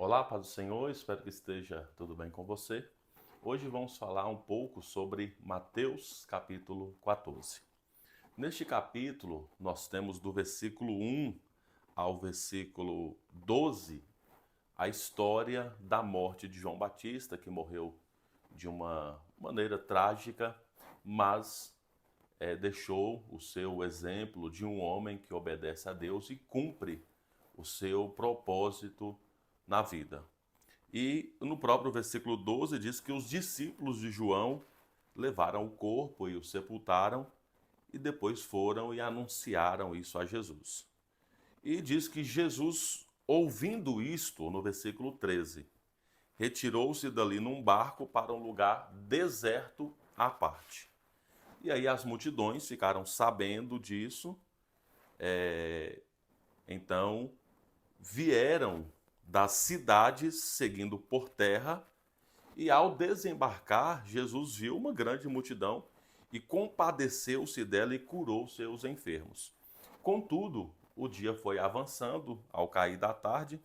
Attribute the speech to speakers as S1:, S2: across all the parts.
S1: Olá, paz do Senhor, espero que esteja tudo bem com você. Hoje vamos falar um pouco sobre Mateus capítulo 14. Neste capítulo, nós temos do versículo 1 ao versículo 12 a história da morte de João Batista, que morreu de uma maneira trágica, mas deixou o seu exemplo de um homem que obedece a Deus e cumpre o seu propósito na vida. E no próprio versículo 12 diz que os discípulos de João levaram o corpo e o sepultaram e depois foram e anunciaram isso a Jesus. E diz que Jesus, ouvindo isto, no versículo 13, retirou-se dali num barco para um lugar deserto à parte. E aí as multidões ficaram sabendo disso, então vieram das cidades seguindo por terra. E ao desembarcar, Jesus viu uma grande multidão e compadeceu-se dela e curou seus enfermos. Contudo, o dia foi avançando, ao cair da tarde,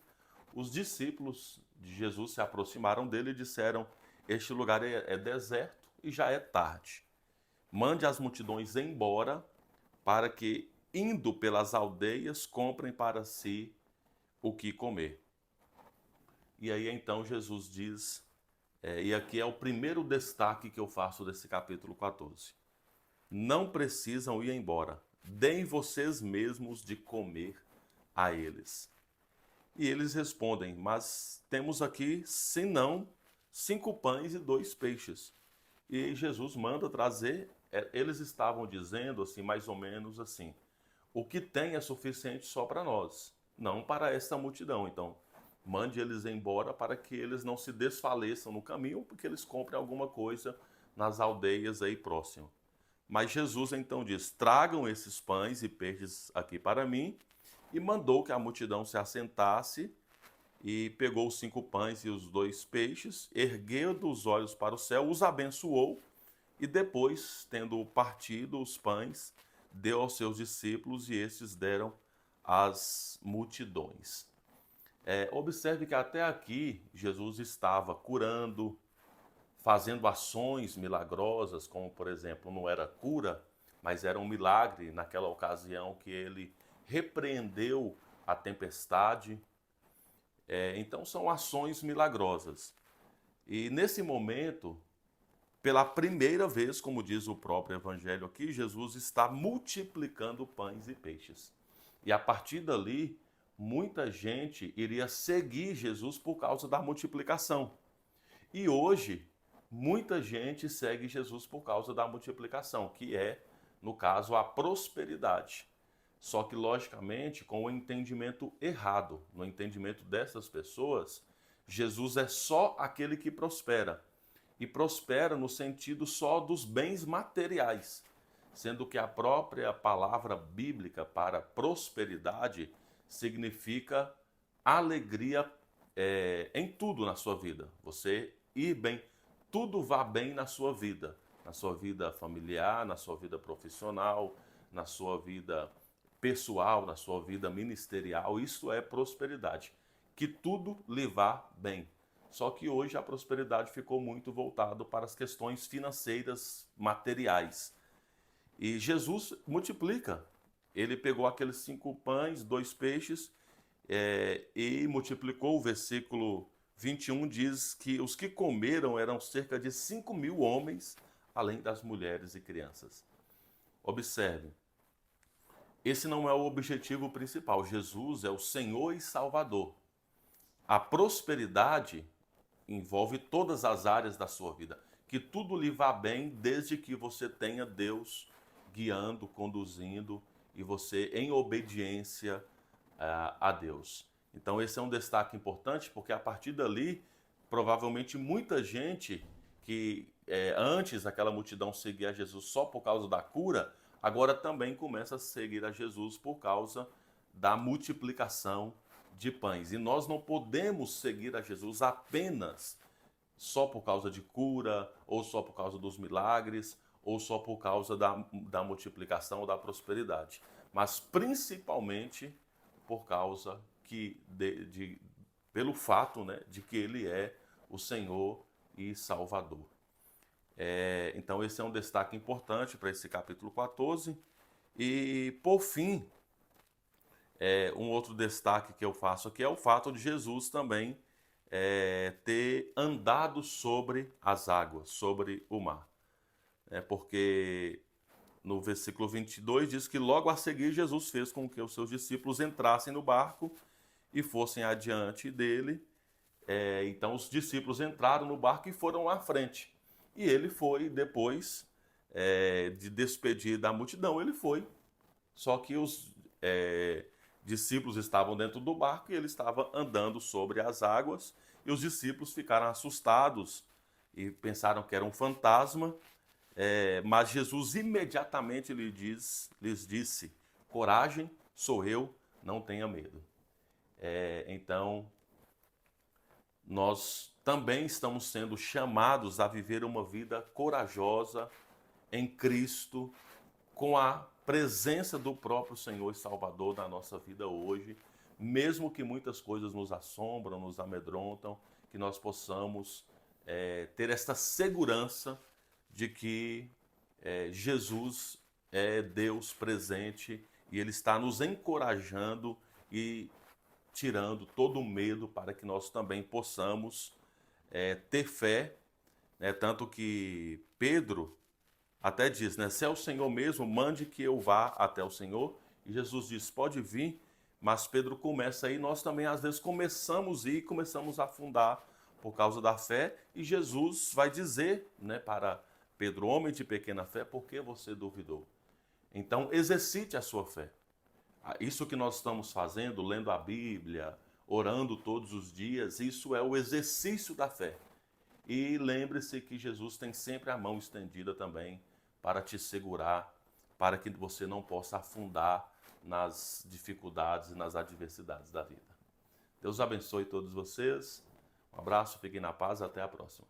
S1: os discípulos de Jesus se aproximaram dele e disseram: Este lugar é deserto e já é tarde. Mande as multidões embora, para que, indo pelas aldeias, comprem para si o que comer. E aí então Jesus diz, e aqui é o primeiro destaque que eu faço desse capítulo 14. Não precisam ir embora, deem vocês mesmos de comer a eles. E eles respondem, mas temos aqui, senão, 5 pães e 2 peixes. E Jesus manda trazer, eles estavam dizendo assim, mais ou menos assim, o que tem é suficiente só para nós, não para esta multidão. Então, mande eles embora para que eles não se desfaleçam no caminho, porque eles comprem alguma coisa nas aldeias aí próximo. Mas Jesus então diz: tragam esses pães e peixes aqui para mim, e mandou que a multidão se assentasse, e pegou os 5 pães e os 2 peixes, erguendo os olhos para o céu, os abençoou, e depois, tendo partido os pães, deu aos seus discípulos, e estes deram às multidões. Observe que até aqui Jesus estava curando, fazendo ações milagrosas, como por exemplo, não era cura, mas era um milagre naquela ocasião que ele repreendeu a tempestade. Então são ações milagrosas. E nesse momento, pela primeira vez, como diz o próprio Evangelho aqui, Jesus está multiplicando pães e peixes. E a partir dali, muita gente iria seguir Jesus por causa da multiplicação. E hoje, muita gente segue Jesus por causa da multiplicação, que é, no caso, a prosperidade. Só que, logicamente, com o entendimento errado. No entendimento dessas pessoas, Jesus é só aquele que prospera. E prospera no sentido só dos bens materiais, sendo que a própria palavra bíblica para prosperidade significa alegria em tudo na sua vida. Você ir bem, tudo vá bem na sua vida familiar, na sua vida profissional, na sua vida pessoal, na sua vida ministerial. Isso é prosperidade. Que tudo lhe vá bem. Só que hoje a prosperidade ficou muito voltado para as questões financeiras, materiais. E Jesus multiplica. Ele pegou aqueles 5 pães, 2 peixes, e multiplicou. O versículo 21 diz que os que comeram eram cerca de 5.000 homens, além das mulheres e crianças. Observe, esse não é o objetivo principal. Jesus é o Senhor e Salvador. A prosperidade envolve todas as áreas da sua vida. Que tudo lhe vá bem desde que você tenha Deus guiando, conduzindo e você em obediência a Deus. Então esse é um destaque importante porque a partir dali, provavelmente muita gente que antes aquela multidão seguia Jesus só por causa da cura, agora também começa a seguir a Jesus por causa da multiplicação de pães. E nós não podemos seguir a Jesus apenas só por causa de cura, ou só por causa dos milagres, ou só por causa da multiplicação ou da prosperidade, mas principalmente por causa pelo fato, né, de que ele é o Senhor e Salvador. Então esse é um destaque importante para esse capítulo 14. E, por fim, um outro destaque que eu faço aqui é o fato de Jesus também ter andado sobre as águas, sobre o mar. Porque no versículo 22 diz que logo a seguir Jesus fez com que os seus discípulos entrassem no barco e fossem adiante dele. Então os discípulos entraram no barco e foram à frente. E ele foi, depois de despedir da multidão, ele foi. Só que os discípulos estavam dentro do barco e ele estava andando sobre as águas. E os discípulos ficaram assustados e pensaram que era um fantasma. Mas Jesus imediatamente lhes disse: coragem, sou eu, não tenha medo. Então, nós também estamos sendo chamados a viver uma vida corajosa em Cristo, com a presença do próprio Senhor e Salvador na nossa vida hoje, mesmo que muitas coisas nos assombram, nos amedrontam, que nós possamos ter esta segurança de que Jesus é Deus presente e Ele está nos encorajando e tirando todo o medo para que nós também possamos ter fé, né? Tanto que Pedro até diz, né, se é o Senhor mesmo, mande que eu vá até o Senhor. E Jesus diz, pode vir, mas Pedro começa aí, nós também às vezes começamos a ir, começamos a afundar por causa da fé, e Jesus vai dizer, né, para Pedro, homem de pequena fé, por que você duvidou? Então exercite a sua fé. Isso que nós estamos fazendo, lendo a Bíblia, orando todos os dias, isso é o exercício da fé. E lembre-se que Jesus tem sempre a mão estendida também para te segurar, para que você não possa afundar nas dificuldades e nas adversidades da vida. Deus abençoe todos vocês. Um abraço, fiquem na paz, até a próxima.